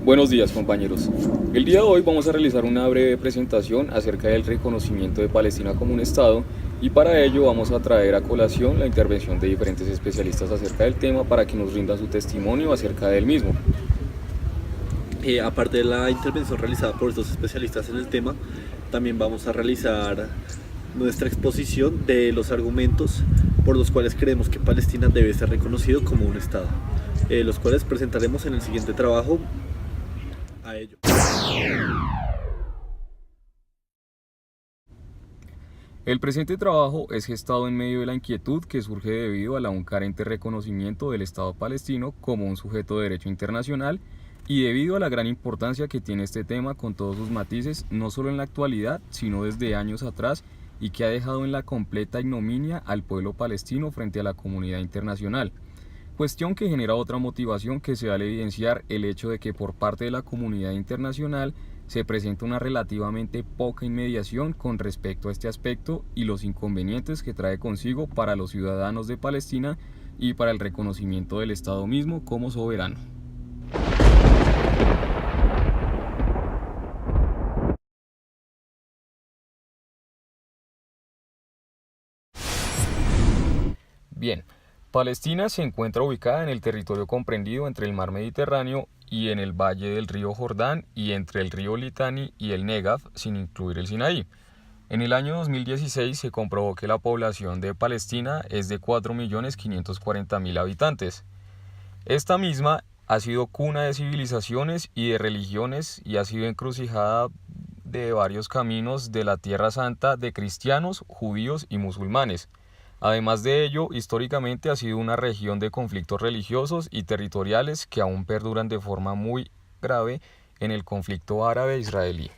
Buenos días, compañeros. El día de hoy vamos a realizar una breve presentación acerca del reconocimiento de Palestina como un Estado, y para ello vamos a traer a colación la intervención de diferentes especialistas acerca del tema para que nos rindan su testimonio acerca del mismo. Aparte de la intervención realizada por estos especialistas en el tema, también vamos a realizar nuestra exposición de los argumentos por los cuales creemos que Palestina debe ser reconocido como un Estado, los cuales presentaremos en el siguiente trabajo a ello. El presente trabajo es gestado en medio de la inquietud que surge debido a un carente reconocimiento del Estado palestino como un sujeto de derecho internacional y debido a la gran importancia que tiene este tema con todos sus matices, no solo en la actualidad, sino desde años atrás, y que ha dejado en la completa ignominia al pueblo palestino frente a la comunidad internacional. Cuestión que genera otra motivación que se da al evidenciar el hecho de que por parte de la comunidad internacional se presenta una relativamente poca inmediación con respecto a este aspecto y los inconvenientes que trae consigo para los ciudadanos de Palestina y para el reconocimiento del Estado mismo como soberano. Bien, Palestina se encuentra ubicada en el territorio comprendido entre el mar Mediterráneo y en el valle del río Jordán y entre el río Litani y el Negev, sin incluir el Sinaí. En el año 2016 se comprobó que la población de Palestina es de 4.540.000 habitantes. Esta misma ha sido cuna de civilizaciones y de religiones y ha sido encrucijada de varios caminos de la Tierra Santa de cristianos, judíos y musulmanes. Además de ello, históricamente ha sido una región de conflictos religiosos y territoriales que aún perduran de forma muy grave en el conflicto árabe-israelí.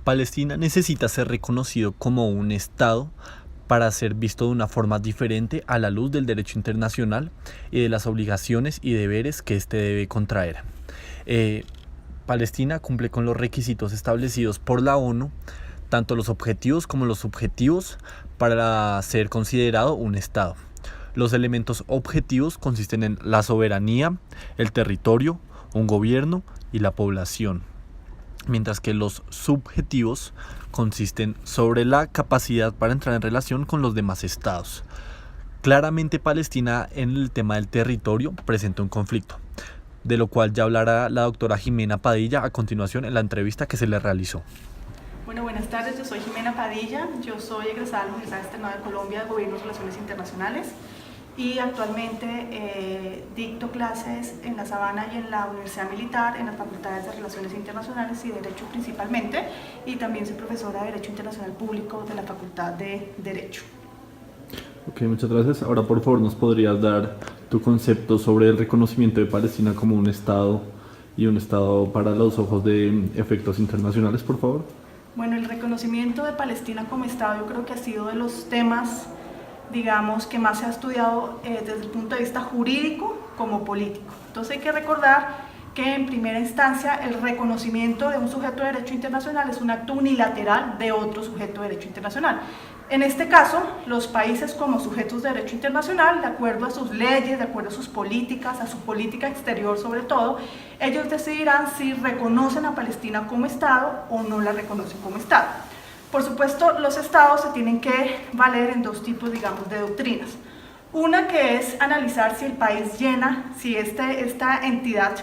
Palestina necesita ser reconocido como un Estado para ser visto de una forma diferente a la luz del derecho internacional y de las obligaciones y deberes que éste debe contraer. Palestina cumple con los requisitos establecidos por la ONU, tanto los objetivos como los subjetivos, para ser considerado un Estado. Los elementos objetivos consisten en la soberanía, el territorio, un gobierno y la población, mientras que los subjetivos consisten sobre la capacidad para entrar en relación con los demás estados. Claramente Palestina en el tema del territorio presenta un conflicto, de lo cual ya hablará la doctora Jimena Padilla a continuación en la entrevista que se le realizó. Bueno, buenas tardes, yo soy Jimena Padilla, yo soy egresada de la Universidad Externada de Colombia de Gobierno y Relaciones Internacionales y actualmente dicto clases en La Sabana y en la Universidad Militar en las facultades de Relaciones Internacionales y Derecho principalmente, y también soy profesora de Derecho Internacional Público de la Facultad de Derecho. Ok, muchas gracias. Ahora, por favor, ¿nos podrías dar tu concepto sobre el reconocimiento de Palestina como un Estado y un Estado para los ojos de efectos internacionales, por favor? Bueno, el reconocimiento de Palestina como Estado yo creo que ha sido de los temas, digamos, que más se ha estudiado desde el punto de vista jurídico como político. Entonces hay que recordar que en primera instancia el reconocimiento de un sujeto de derecho internacional es un acto unilateral de otro sujeto de derecho internacional. En este caso, los países como sujetos de derecho internacional, de acuerdo a sus leyes, de acuerdo a sus políticas, a su política exterior sobre todo, ellos decidirán si reconocen a Palestina como Estado o no la reconocen como Estado. Por supuesto, los estados se tienen que valer en dos tipos, digamos, de doctrinas. Una que es analizar si el país llena, si esta entidad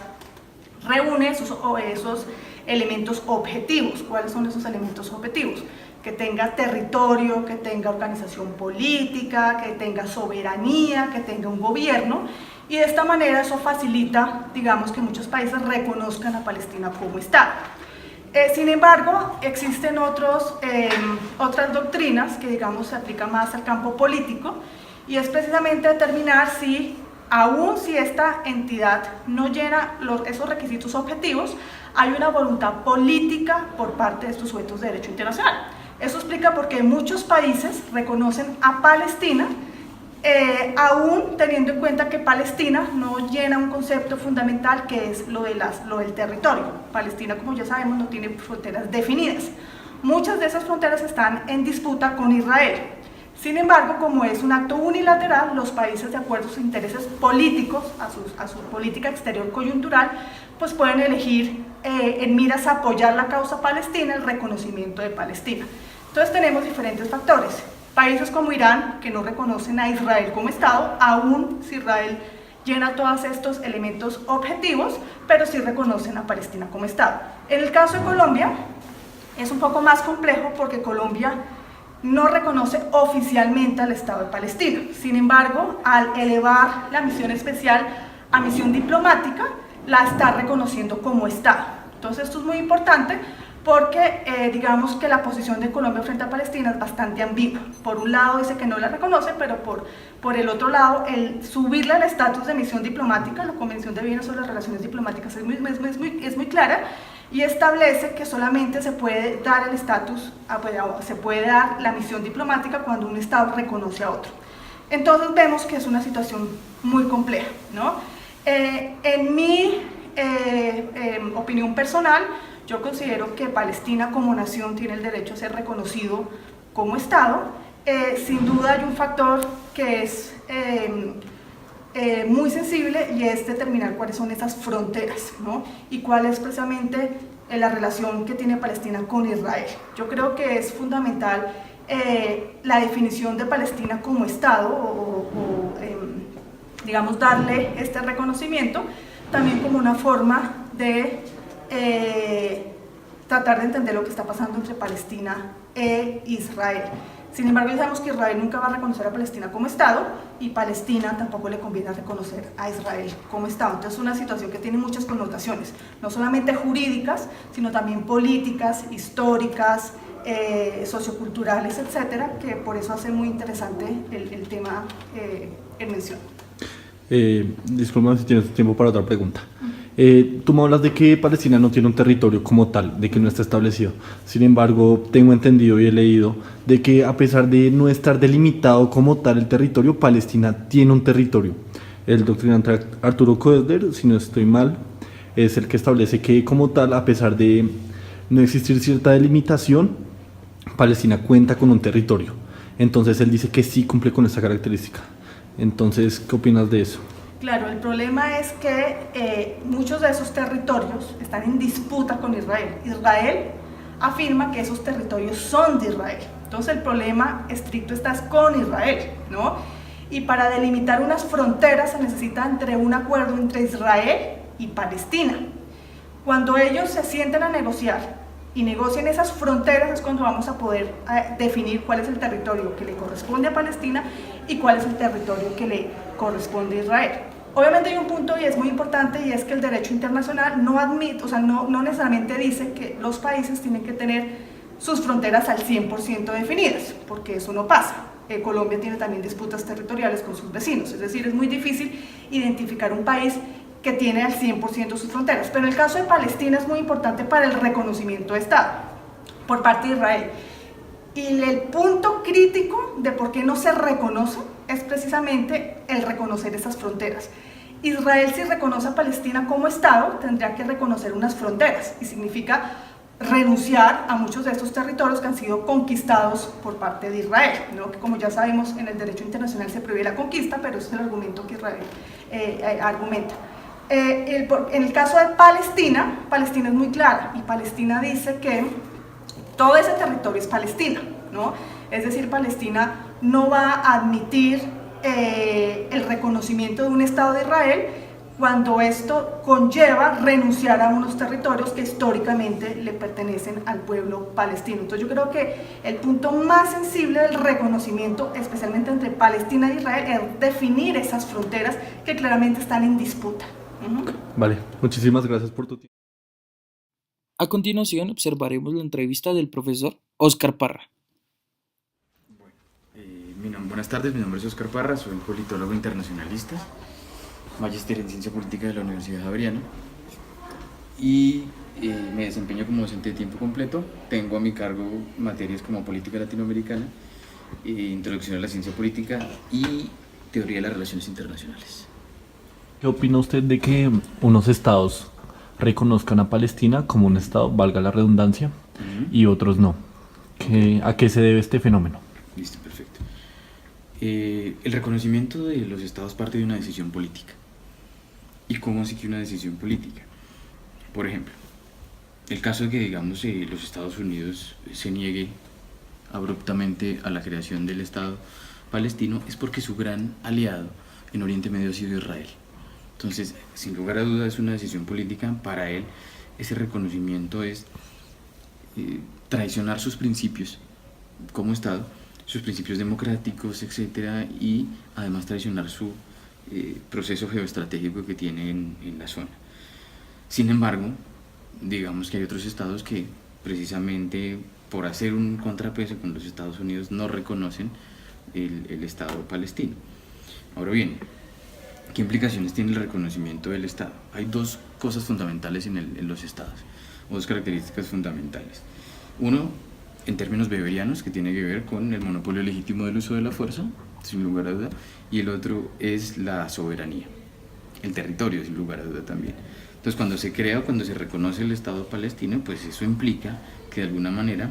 reúne esos elementos objetivos. ¿Cuáles son esos elementos objetivos? Que tenga territorio, que tenga organización política, que tenga soberanía, que tenga un gobierno, y de esta manera eso facilita, digamos, que muchos países reconozcan a Palestina como Estado. Sin embargo, existen otras doctrinas que, digamos, se aplican más al campo político, y es precisamente determinar si, aun si esta entidad no llena esos requisitos objetivos, hay una voluntad política por parte de estos sujetos de derecho internacional. Eso explica por qué muchos países reconocen a Palestina, aún teniendo en cuenta que Palestina no llena un concepto fundamental que es lo del territorio. Palestina, como ya sabemos, no tiene fronteras definidas. Muchas de esas fronteras están en disputa con Israel. Sin embargo, como es un acto unilateral, los países, de acuerdo a sus intereses políticos, a su política exterior coyuntural, pues pueden elegir en miras a apoyar la causa palestina, el reconocimiento de Palestina. Entonces tenemos diferentes factores. Países como Irán, que no reconocen a Israel como Estado, aún si Israel llena todos estos elementos objetivos, pero sí reconocen a Palestina como Estado. En el caso de Colombia, es un poco más complejo porque Colombia no reconoce oficialmente al Estado de Palestina. Sin embargo, al elevar la misión especial a misión diplomática, la está reconociendo como Estado. Entonces esto es muy importante porque digamos que la posición de Colombia frente a Palestina es bastante ambigua. Por un lado dice que no la reconoce, pero por el otro lado, el subirle el estatus de misión diplomática, la Convención de Viena sobre las Relaciones Diplomáticas es muy clara, y establece que solamente se puede dar el estatus, se puede dar la misión diplomática cuando un Estado reconoce a otro. Entonces vemos que es una situación muy compleja, ¿no? En mi opinión personal, yo considero que Palestina como nación tiene el derecho a ser reconocido como Estado. Sin duda hay un factor que es muy sensible, y es determinar cuáles son esas fronteras, ¿no? Y cuál es precisamente la relación que tiene Palestina con Israel. Yo creo que es fundamental la definición de Palestina como Estado, digamos, darle este reconocimiento también como una forma de tratar de entender lo que está pasando entre Palestina e Israel. Sin embargo, sabemos que Israel nunca va a reconocer a Palestina como Estado, y Palestina tampoco le conviene reconocer a Israel como Estado. Entonces es una situación que tiene muchas connotaciones, no solamente jurídicas, sino también políticas, históricas, socioculturales, etcétera, que por eso hace muy interesante el tema en mención. Disculpa si tienes tiempo para otra pregunta. Tú me hablas de que Palestina no tiene un territorio como tal, de que no está establecido. Sin embargo, tengo entendido y he leído de que a pesar de no estar delimitado como tal el territorio, Palestina tiene un territorio. El doctrinante Arturo Koestler, si no estoy mal, es el que establece que como tal, a pesar de no existir cierta delimitación, Palestina cuenta con un territorio. Entonces él dice que sí cumple con esa característica. Entonces, ¿qué opinas de eso? Claro, el problema es que muchos de esos territorios están en disputa con Israel. Israel afirma que esos territorios son de Israel. Entonces el problema estricto está con Israel, ¿no? Y para delimitar unas fronteras se necesita un acuerdo entre Israel y Palestina. Cuando ellos se sienten a negociar y negocien esas fronteras, es cuando vamos a poder definir cuál es el territorio que le corresponde a Palestina y cuál es el territorio que le corresponde a Israel. Obviamente hay un punto, y es muy importante, y es que el derecho internacional no admite, o sea, no necesariamente dice que los países tienen que tener sus fronteras al 100% definidas, porque eso no pasa. Colombia tiene también disputas territoriales con sus vecinos, es decir, es muy difícil identificar un país que tiene al 100% sus fronteras. Pero en el caso de Palestina es muy importante para el reconocimiento de Estado por parte de Israel. Y el punto crítico de por qué no se reconoce es precisamente el reconocer esas fronteras. Israel, si reconoce a Palestina como Estado, tendría que reconocer unas fronteras, y significa renunciar a muchos de estos territorios que han sido conquistados por parte de Israel, ¿no? Que, como ya sabemos, en el derecho internacional se prohíbe la conquista, pero ese es el argumento que Israel argumenta. En el caso de Palestina, Palestina es muy clara, y Palestina dice que todo ese territorio es Palestina, ¿no? Es decir, Palestina no va a admitir el reconocimiento de un Estado de Israel cuando esto conlleva renunciar a unos territorios que históricamente le pertenecen al pueblo palestino. Entonces yo creo que el punto más sensible del reconocimiento, especialmente entre Palestina e Israel, es definir esas fronteras que claramente están en disputa. Vale, muchísimas gracias por tu tiempo. A continuación observaremos la entrevista del profesor Óscar Parra. Buenas tardes, mi nombre es Óscar Parra, soy politólogo internacionalista, magíster en Ciencia Política de la Universidad Javeriana, y me desempeño como docente de tiempo completo. Tengo a mi cargo materias como Política Latinoamericana, Introducción a la Ciencia Política y Teoría de las Relaciones Internacionales. ¿Qué opina usted de que unos estados reconozcan a Palestina como un estado, valga la redundancia, y otros no? ¿A qué se debe este fenómeno? Listo, perfecto. El reconocimiento de los estados parte de una decisión política. ¿Y cómo así que una decisión política? Por ejemplo, el caso de que, digamos, los Estados Unidos se niegue abruptamente a la creación del Estado palestino es porque su gran aliado en Oriente Medio ha sido Israel. Entonces, sin lugar a dudas, es una decisión política. Para él, ese reconocimiento es traicionar sus principios como Estado, sus principios democráticos, etcétera, y además traicionar su proceso geoestratégico que tiene en la zona. Sin embargo, digamos que hay otros estados que precisamente por hacer un contrapeso con los Estados Unidos no reconocen el Estado palestino. Ahora bien, ¿qué implicaciones tiene el reconocimiento del Estado? Hay dos cosas fundamentales en los estados, o dos características fundamentales. Uno, en términos weberianos, que tiene que ver con el monopolio legítimo del uso de la fuerza, sin lugar a duda, y el otro es la soberanía, el territorio, sin lugar a duda también. Entonces, cuando se crea o cuando se reconoce el Estado palestino, pues eso implica que de alguna manera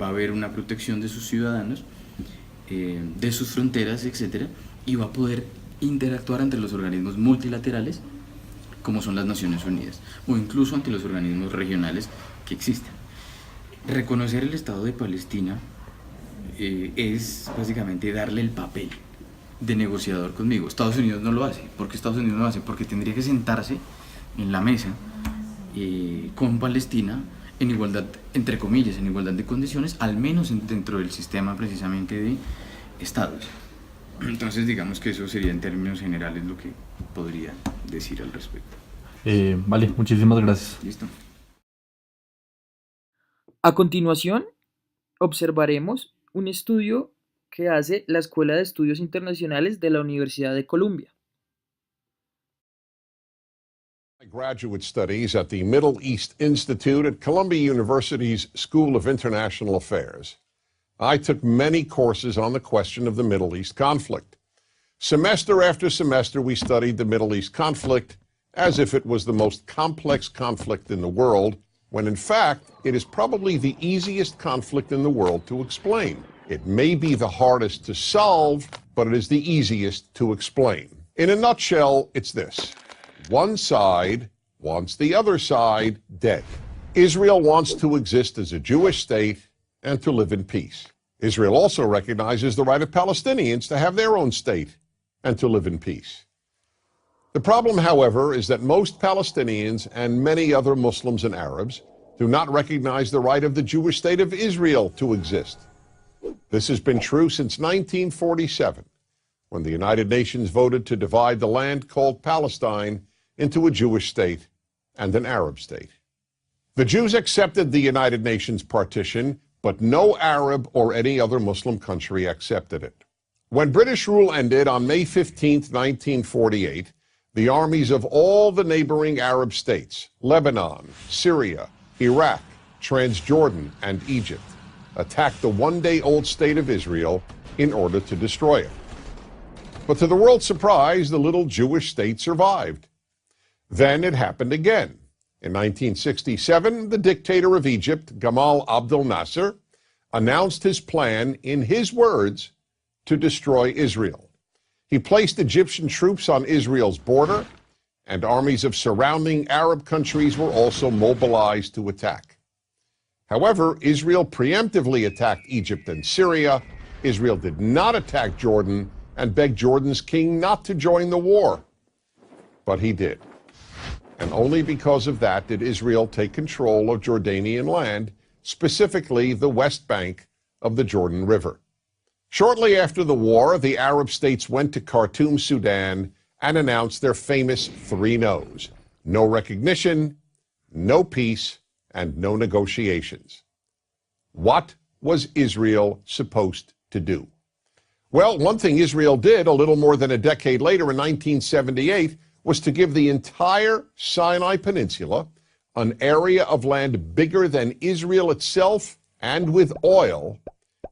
va a haber una protección de sus ciudadanos, de sus fronteras, etcétera, y va a poder interactuar ante los organismos multilaterales, como son las Naciones Unidas, o incluso ante los organismos regionales que existen. Reconocer el Estado de Palestina es básicamente darle el papel de negociador conmigo. Estados Unidos no lo hace. ¿Por qué Estados Unidos no lo hace? Porque tendría que sentarse en la mesa con Palestina en igualdad, entre comillas, en igualdad de condiciones, al menos dentro del sistema precisamente de estados. Entonces, digamos que eso sería en términos generales lo que podría decir al respecto. Vale, muchísimas gracias. ¿Listo? A continuación, observaremos un estudio que hace la Escuela de Estudios Internacionales de la Universidad de Columbia. Graduate studies at the Middle East Institute at Columbia University's School of International Affairs. I took many courses on the question of the Middle East conflict. Semester after semester, we studied the Middle East conflict as if it was the most complex conflict in the world, when in fact, it is probably the easiest conflict in the world to explain. It may be the hardest to solve, but it is the easiest to explain. In a nutshell, it's this. One side wants the other side dead. Israel wants to exist as a Jewish state and to live in peace. Israel also recognizes the right of Palestinians to have their own state and to live in peace. The problem, however, is that most Palestinians and many other Muslims and Arabs do not recognize the right of the Jewish state of Israel to exist. This has been true since 1947, when the United Nations voted to divide the land called Palestine into a Jewish state and an Arab state. The Jews accepted the United Nations partition, but no Arab or any other Muslim country accepted it. When British rule ended on May 15, 1948, the armies of all the neighboring Arab states, Lebanon, Syria, Iraq, Transjordan, and Egypt, attacked the one-day-old state of Israel in order to destroy it. But to the world's surprise, the little Jewish state survived. Then it happened again. In 1967, the dictator of Egypt, Gamal Abdel Nasser, announced his plan, in his words, to destroy Israel. He placed Egyptian troops on Israel's border, and armies of surrounding Arab countries were also mobilized to attack. However, Israel preemptively attacked Egypt and Syria. Israel did not attack Jordan and begged Jordan's king not to join the war. But he did. And only because of that did Israel take control of Jordanian land, specifically the West Bank of the Jordan River. Shortly after the war, the Arab states went to Khartoum, Sudan, and announced their famous three no's: no recognition, no peace, and no negotiations. What was Israel supposed to do? Well, one thing Israel did a little more than a decade later in 1978 was to give the entire Sinai Peninsula, an area of land bigger than Israel itself and with oil,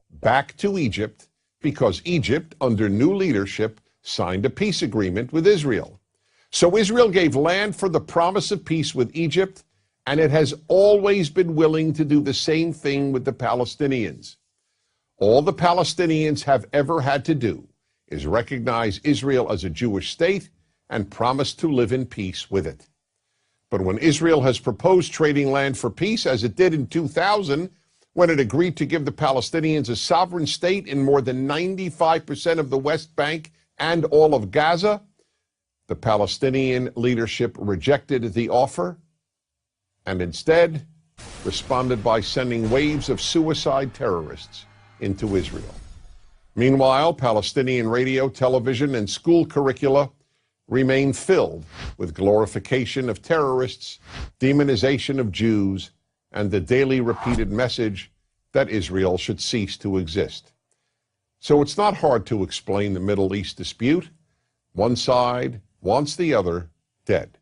back to Egypt, because Egypt, under new leadership, signed a peace agreement with Israel. So Israel gave land for the promise of peace with Egypt, and it has always been willing to do the same thing with the Palestinians. All the Palestinians have ever had to do is recognize Israel as a Jewish state and promise to live in peace with it. But when Israel has proposed trading land for peace, as it did in 2000, when it agreed to give the Palestinians a sovereign state in more than 95% of the West Bank and all of Gaza, the Palestinian leadership rejected the offer and instead responded by sending waves of suicide terrorists into Israel. Meanwhile, Palestinian radio, television, and school curricula remain filled with glorification of terrorists, demonization of Jews, and the daily repeated message that Israel should cease to exist. So it's not hard to explain the Middle East dispute. One side wants the other dead.